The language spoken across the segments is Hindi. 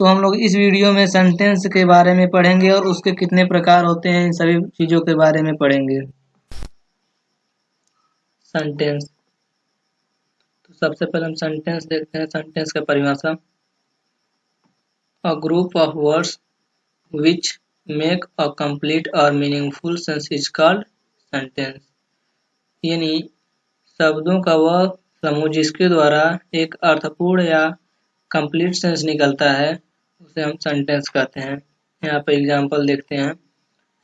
तो हम लोग इस वीडियो में सेंटेंस के बारे में पढ़ेंगे और उसके कितने प्रकार होते हैं, इन सभी चीज़ों के बारे में पढ़ेंगे। सेंटेंस, तो सबसे पहले हम सेंटेंस देखते हैं। सेंटेंस का परिभाषा, a group of words which make a complete और meaningful sense is called sentence. यानी शब्दों का वह समूह जिसके द्वारा एक अर्थपूर्ण या कंप्लीट सेंस निकलता है, उसे हम सेंटेंस कहते हैं। यहाँ पर एग्जाम्पल देखते हैं।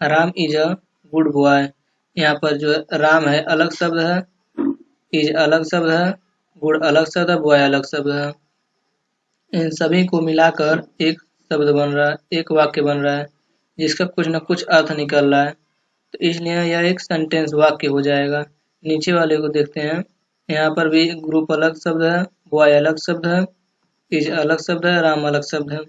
Ram is a good boy. यहाँ पर जो राम है अलग शब्द है, इज अलग शब्द है, गुड अलग शब्द है, बॉय अलग शब्द है। इन सभी को मिलाकर एक शब्द बन रहा है, एक वाक्य बन रहा है जिसका कुछ न कुछ अर्थ निकल रहा है। तो इसलिए यह एक सेंटेंस वाक्य हो जाएगा। नीचे वाले को देखते हैं। यहाँ पर भी ग्रुप अलग शब्द है, बॉय अलग शब्द है, इज अलग शब्द है, राम अलग शब्द है।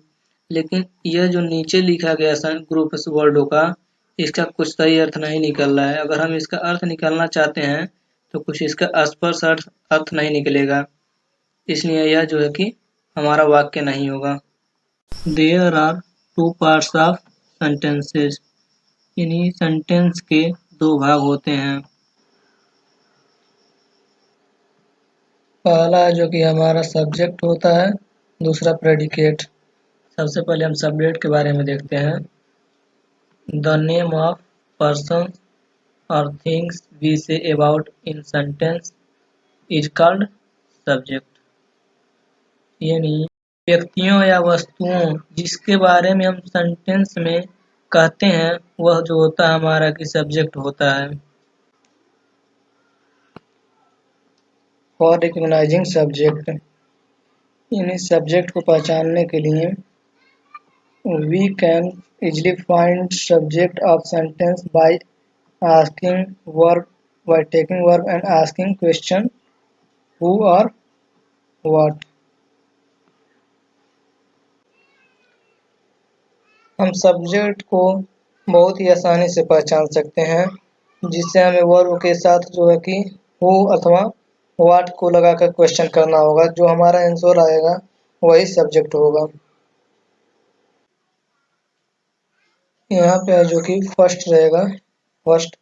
लेकिन यह जो नीचे लिखा गया ग्रुप वर्डों का, इसका कुछ सही अर्थ नहीं निकल रहा है। अगर हम इसका अर्थ निकालना चाहते हैं तो कुछ इसका स्पष्ट अर्थ नहीं निकलेगा, इसलिए यह जो है कि हमारा वाक्य नहीं होगा। There are two parts of sentences. इन्हीं सेंटेंस के दो भाग होते हैं। पहला जो कि हमारा सब्जेक्ट होता है, दूसरा प्रेडिकेट। सबसे पहले हम सब्जेक्ट के बारे में देखते हैं। द नेम ऑफ पर्सन और things we say about in sentence is called subject. यानी व्यक्तियों या वस्तुओं जिसके बारे में हम सेंटेंस में कहते हैं, वह जो होता है हमारा कि सब्जेक्ट होता है। फॉर रिकॉग्नाइजिंग सब्जेक्ट, यानी सब्जेक्ट को पहचानने के लिए we can easily find subject of sentence by asking verb, by taking verb and asking question who or what। हम सब्जेक्ट को बहुत ही आसानी से पहचान सकते हैं, जिससे हमें वर्ब के साथ जो है कि who अथवा what को लगाकर क्वेश्चन करना होगा। जो हमारा आंसर आएगा वही सब्जेक्ट होगा। यहाँ पे है जो कि फर्स्ट रहेगा। फर्स्ट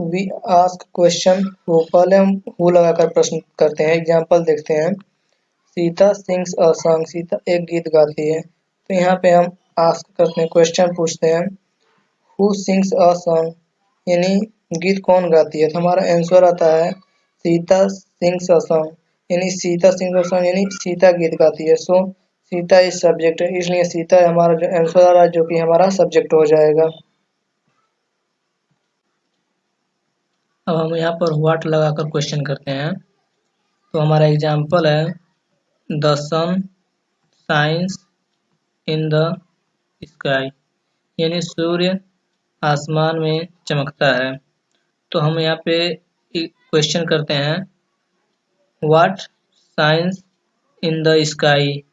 वी आस्क क्वेश्चन, वो पहले हम हु लगाकर प्रश्न करते हैं। एग्जाम्पल देखते हैं। Sita sings a song, Sita एक गीत गाती है। तो यहाँ पे हम आस्क करते हैं, क्वेश्चन पूछते हैं हु सिंग्स अ सॉन्ग, यानी गीत कौन गाती है। तो हमारा आंसर आता है सीता सिंग्स अ सॉन्ग, यानी सीता सिंग्स अ सॉन्ग यानी सीता गीत गाती है। सो सीता इज सब्जेक्ट है, इसलिए सीता हमारा जो आंसर आ रहा है जो कि हमारा सब्जेक्ट हो जाएगा। अब हम यहाँ पर व्हाट लगाकर क्वेश्चन करते हैं। तो हमारा एग्जाम्पल है the sun shines in the sky, यानी सूर्य आसमान में चमकता है। तो हम यहाँ पे क्वेश्चन करते हैं what shines in the sky,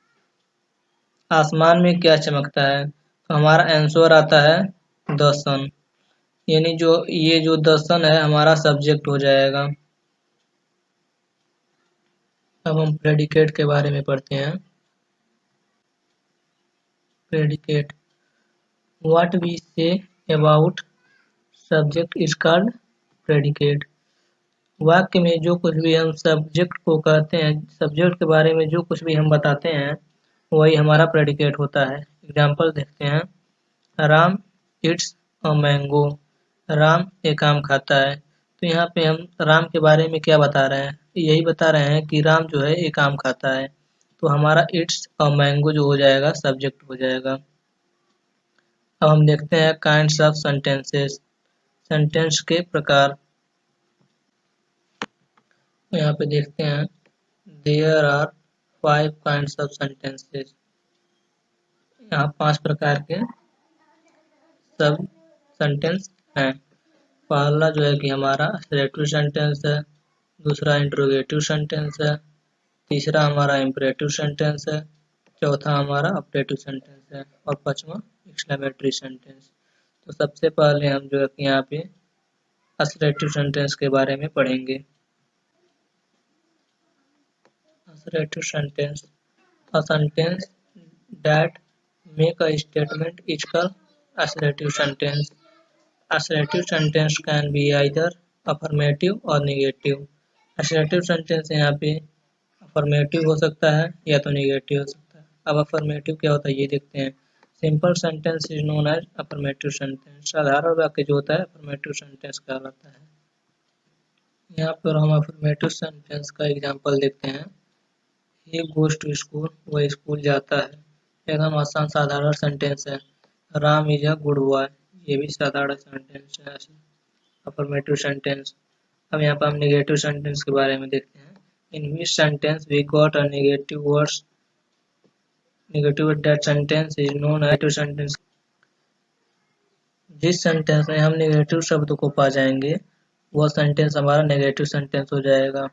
आसमान में क्या चमकता है। तो हमारा आंसर आता है द सन, यानी जो ये जो द सन है हमारा सब्जेक्ट हो जाएगा। अब हम प्रेडिकेट के बारे में पढ़ते हैं। Predicate, what we say about subject is called predicate. वाक्य में जो कुछ भी हम सब्जेक्ट को कहते हैं, सब्जेक्ट के बारे में जो कुछ भी हम बताते हैं वही हमारा प्रेडिकेट होता है। एग्जाम्पल देखते हैं। Ram it's a mango, Ram एक आम खाता है। तो यहाँ पे हम राम के बारे में क्या बता रहे हैं, यही बता रहे हैं कि राम जो है एक आम खाता है। तो हमारा इट्स अ मैंगो जो हो जाएगा सब्जेक्ट हो जाएगा। अब हम देखते हैं काइंड्स ऑफ सेंटेंसेस, सेंटेंस के प्रकार। यहाँ पे देखते हैं there are 5 kinds of sentences. यहाँ 5 प्रकार के सब सेंटेंस हैं। पहला जो है कि हमारा असर्टिव सेंटेंस है, दूसरा इंट्रोगेटिव सेंटेंस है, तीसरा हमारा इंपरेटिव सेंटेंस है, चौथा हमारा ऑपरेटिव सेंटेंस है और पांचवा एक्सक्लेमेटरी सेंटेंस। तो सबसे पहले हम जो है कि यहाँ पे असर्टिव सेंटेंस के बारे में पढ़ेंगे। Assertive sentence, A sentence that make a statement is called assertive sentence. Assertive sentence can be either affirmative or negative. Assertive sentence यहाँ पे affirmative हो सकता है या तो negative हो सकता है। अब affirmative क्या होता है ये देखते हैं। Simple sentence is known as affirmative sentence. साधारण वाक्य जो होता है affirmative sentence कहलाता है। यहाँ पर हम affirmative sentence का एग्जाम्पल देखते हैं। He goes to school, वह स्कूल जाता है। एकदम आसान साधारण सेंटेंस है। Ram is a good boy, ये भी साधारण सेंटेंस है। Affirmative sentence. अब यहाँ पर हम नेगेटिव सेंटेंस के बारे में देखते हैं। In which sentence we got a negative words, negative that sentence is known negative sentence. जिस सेंटेंस में हम नेगेटिव शब्द को पा जाएंगे वह सेंटेंस हमारा नेगेटिव सेंटेंस हो जाएगा।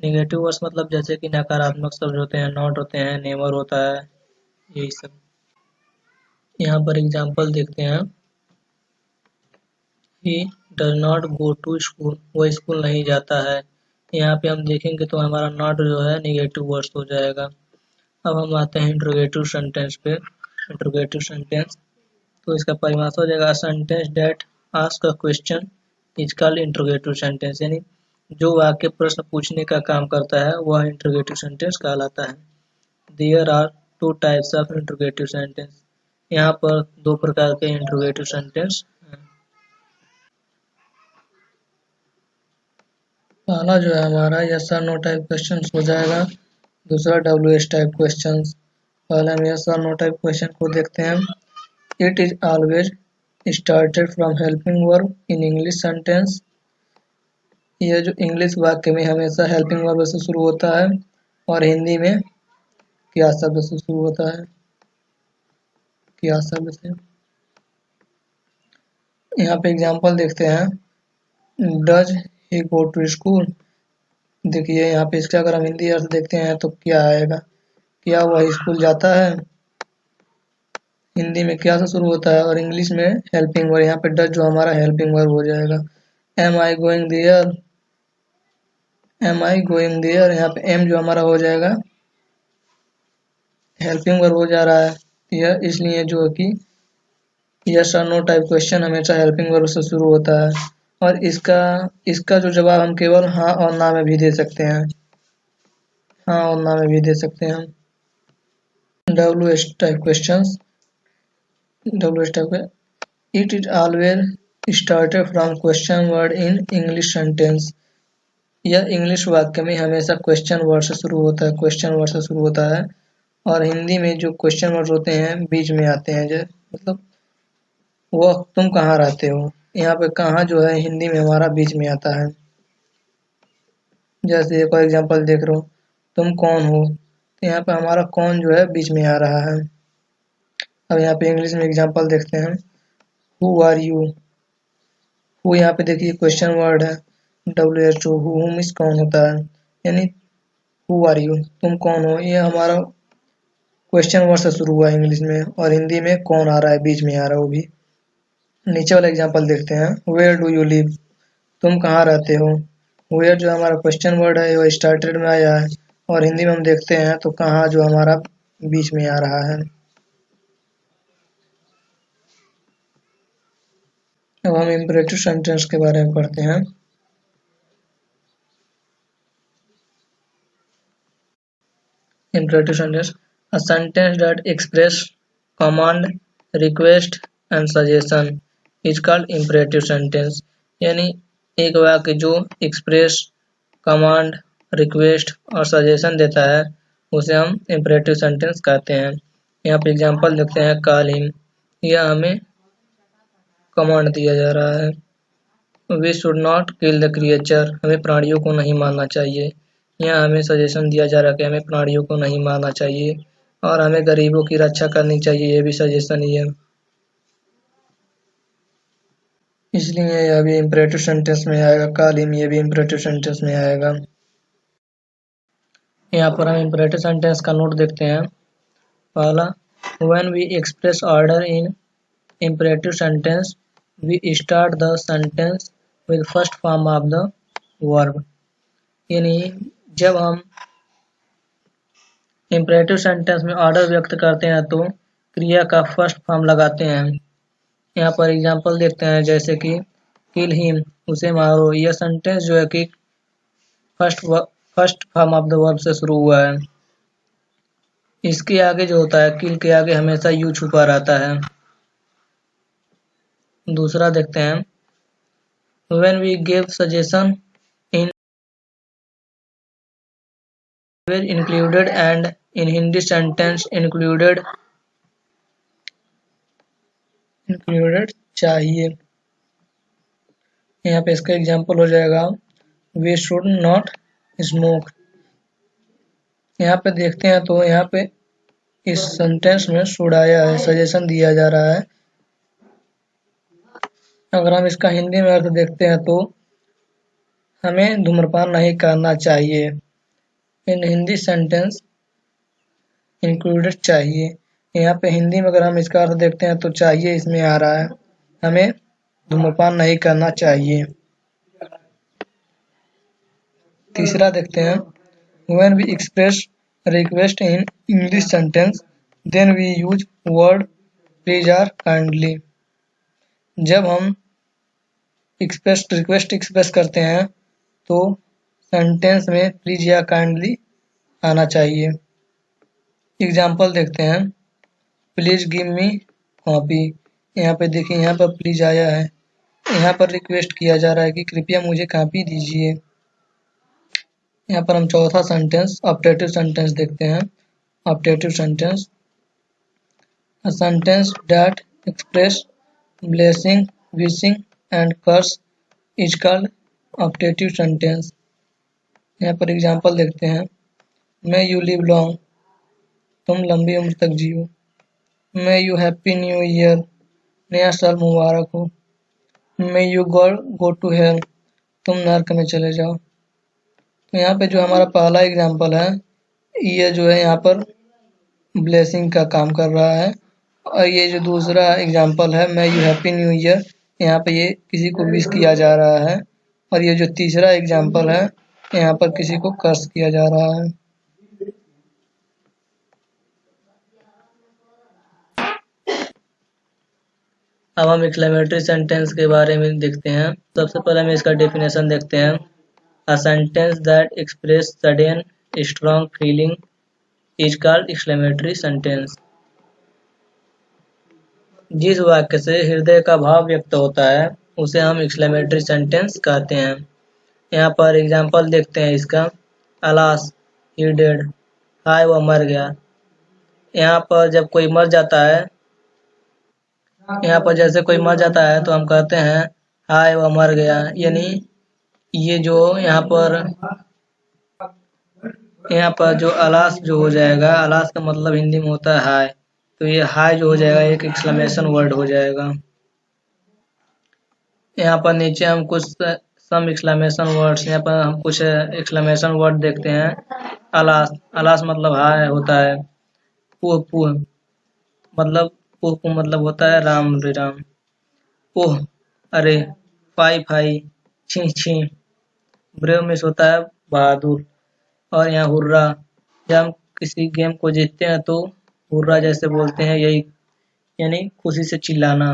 नेगेटिव वर्ड्स मतलब जैसे कि नकारात्मक शब्द होते हैं, नॉट होते हैं, नेवर होता है, यही सब। यहाँ पर एग्जाम्पल देखते हैं। He does not go to school, वो स्कूल नहीं जाता है। यहाँ पे हम देखेंगे तो हमारा नॉट जो है नेगेटिव वर्ड्स हो जाएगा। अब हम आते हैं इंट्रोगेटिव सेंटेंस पे। इंट्रोगेटिव सेंटेंस तो इसका परिभाषा हो जाएगा sentence that ask a question is called interrogative sentence, यानी जो वाक्य प्रश्न पूछने का काम करता है वह इंट्रोगेटिव सेंटेंस कहलाता है। There are two types of interrogative sentence, यहाँ पर दो प्रकार के इंट्रोगेटिव सेंटेंस हैं। पहला जो है हमारा यस और नो टाइप क्वेश्चन हो जाएगा। दूसरा WH टाइप क्वेश्चन। पहले हम यस और नो टाइप क्वेश्चन को देखते हैं। It is always started from helping verb in English sentence, यह जो इंग्लिश वाक्य में हमेशा हेल्पिंग वर्ब से शुरू होता है और हिंदी में क्या शब्द से शुरू होता है, क्या शब्द से। यहाँ पे एग्जांपल देखते हैं। Does he go to school, देखिए यहाँ पे इसका अगर हम हिंदी अर्थ देखते हैं तो क्या आएगा, क्या वह स्कूल जाता है। हिंदी में क्या से शुरू होता है और इंग्लिश में हेल्पिंग वर्ब, यहाँ पे डज जो हमारा हेल्पिंग वर्ब हो जाएगा। Am I going there, am I going there, यहाँ पे एम जो हमारा हो जाएगा हेल्पिंग वर्ब हो जा रहा है। यह इसलिए जो कि यस और नो टाइप क्वेश्चन हमेशा हेल्पिंग वर्ब से शुरू होता है और इसका जो जवाब हम केवल हाँ और ना में भी दे सकते हैं, हाँ और ना में भी दे सकते हैं हम। WH type questions, WH type it is always started from question word in English sentence, यह इंग्लिश वाक्य में हमेशा क्वेश्चन वर्ड से शुरू होता है, क्वेश्चन वर्ड से शुरू होता है और हिंदी में जो क्वेश्चन वर्ड होते हैं बीच में आते हैं। जो मतलब वो तुम कहाँ रहते हो, यहाँ पे कहाँ जो है हिंदी में हमारा बीच में आता है। जैसे एक और एग्जांपल देख रहे हो, तुम कौन हो, तो यहाँ पे हमारा कौन जो है बीच में आ रहा है। अब यहाँ पे इंग्लिश में एग्जांपल देखते हैं। हु आर यू, हु यहाँ पे देखिए क्वेश्चन वर्ड है। WHO हु मीन्स कौन होता है, यानी हु आर यू तुम कौन हो, ये हमारा क्वेश्चन वर्ड से शुरू हुआ है इंग्लिश में और हिंदी में कौन आ रहा है बीच में आ रहा है वो भी। नीचे वाला एग्जांपल देखते हैं। वेयर डू यू लिव, तुम कहाँ रहते हो। वेयर जो हमारा क्वेश्चन वर्ड है वो स्टार्टेड में आया है और हिंदी में हम देखते हैं तो कहाँ जो हमारा बीच में आ रहा है। अब हम इम्परेटिव सेंटेंस के बारे में पढ़ते हैं। Imperative sentence, a sentence that express command, request and suggestion is called imperative sentence, यानी एक वाक्य जो एक्सप्रेस, कमांड, रिक्वेस्ट और सजेशन देता है उसे हम इम्परेटिव सेंटेंस कहते हैं। यहाँ पे एग्जांपल देखते हैं। कॉल हिम, यह हमें कमांड दिया जा रहा है। We should not kill the creature, हमें प्राणियों को नहीं मारना चाहिए। यहाँ हमें सजेशन दिया जा रहा है कि हमें प्राणियों को नहीं मारना चाहिए और हमें गरीबों की रक्षा करनी चाहिए, ये भी सजेशन ही है। इसलिए यह भी इम्परेटिव सेंटेंस में आएगा। कॉल हिम, ये भी इम्परेटिव सेंटेंस में आएगा। यहाँ पर हम इम्परेटिव सेंटेंस का नोट देखते हैं। पहला, when we express order in imperative sentence we start the sentence with first form of the verb, यानी जब हम इम्परेटिव सेंटेंस में ऑर्डर व्यक्त करते हैं तो क्रिया का फर्स्ट फॉर्म लगाते हैं। यहाँ पर एग्जांपल देखते हैं, जैसे कि किल हिम, उसे मारो। यह सेंटेंस जो है कि first form of the verb से शुरू हुआ है। इसके आगे जो होता है, किल के आगे हमेशा यू छुपा रहता है। दूसरा देखते हैं, when we give suggestion in were included, and in Hindi sentence included चाहिए। यहाँ पे इसका एग्जांपल हो जाएगा, we should not smoke। यहाँ पे देखते हैं तो यहाँ पे इस सेंटेंस में शुड आया है, सजेशन दिया जा रहा है। अगर हम इसका हिंदी में अर्थ देखते हैं तो हमें धूम्रपान नहीं करना चाहिए। इन हिंदी सेंटेंस इंक्लूडेड चाहिए। यहाँ पे हिंदी में अगर हम इसका अर्थ देखते हैं तो चाहिए इसमें आ रहा है, हमें धूम्रपान नहीं करना चाहिए। तीसरा देखते हैं, when we express request in English sentence then we use word please or kindly। जब हम रिक्वेस्ट एक्सप्रेस करते हैं तो सेंटेंस में प्लीज या काइंडली आना चाहिए। एग्जाम्पल देखते हैं, प्लीज गिव मी कॉपी। यहाँ पे देखिए, यहाँ पर प्लीज आया है, यहाँ पर रिक्वेस्ट किया जा रहा है कि कृपया मुझे कॉपी दीजिए। यहाँ पर हम चौथा सेंटेंस ऑप्टेटिव सेंटेंस देखते हैं। Optative sentence, a sentence that express blessing, wishing and curse is called optative sentence. यहाँ पर एग्जाम्पल देखते हैं, मे यू लिव लॉन्ग, तुम लंबी उम्र तक जियो। May you happy new year, नया साल मुबारक हो। May you go to hell, तुम नर्क में चले जाओ। तो यहाँ पे जो हमारा पहला एग्जाम्पल है, ये जो है यहाँ पर ब्लेसिंग का काम कर रहा है, और ये जो दूसरा एग्जाम्पल है, मे यू हैप्पी न्यू ईयर, यहाँ पे ये किसी को विश किया जा रहा है, और ये जो तीसरा एग्जाम्पल है, यहाँ पर किसी को कर्स किया जा रहा है। अब हम एक्सक्लेमेटरी सेंटेंस के बारे में देखते हैं। सबसे पहले हम इसका डेफिनेशन देखते हैं। अ sentence that express sudden strong feeling is called exclamatory sentence. जिस वाक्य से हृदय का भाव व्यक्त होता है उसे हम एक्सक्लेमेटरी सेंटेंस कहते हैं। यहाँ पर एग्जाम्पल देखते हैं इसका, अलास ही डेड, हाय वह मर गया। यहाँ पर जब कोई मर जाता है, यहाँ पर जैसे कोई मर जाता है तो हम कहते हैं हाय वह मर गया, यानी ये जो यहाँ पर जो अलास जो हो जाएगा, अलास का मतलब हिंदी में होता है हाय, तो ये हाय जो हो जाएगा एक एक्सक्लेमेशन वर्ड हो जाएगा। यहाँ पर नीचे हम कुछ सम एक्सक्लेमेशन वर्ड्स, यहाँ पर हम कुछ एक्सक्लेमेशन वर्ड देखते हैं। अलास, अलास मतलब हाय होता है। पुह पुह मतलब, पुह पुह मतलब होता है राम रे राम। ओह अरे, फाई फाई, छी छी, ब्रेव मिस होता है बहादुर। और यहाँ हुर्रा, जब हम किसी गेम को जीतते हैं तो हुर्रा जैसे बोलते हैं, यही यानी खुशी से चिल्लाना।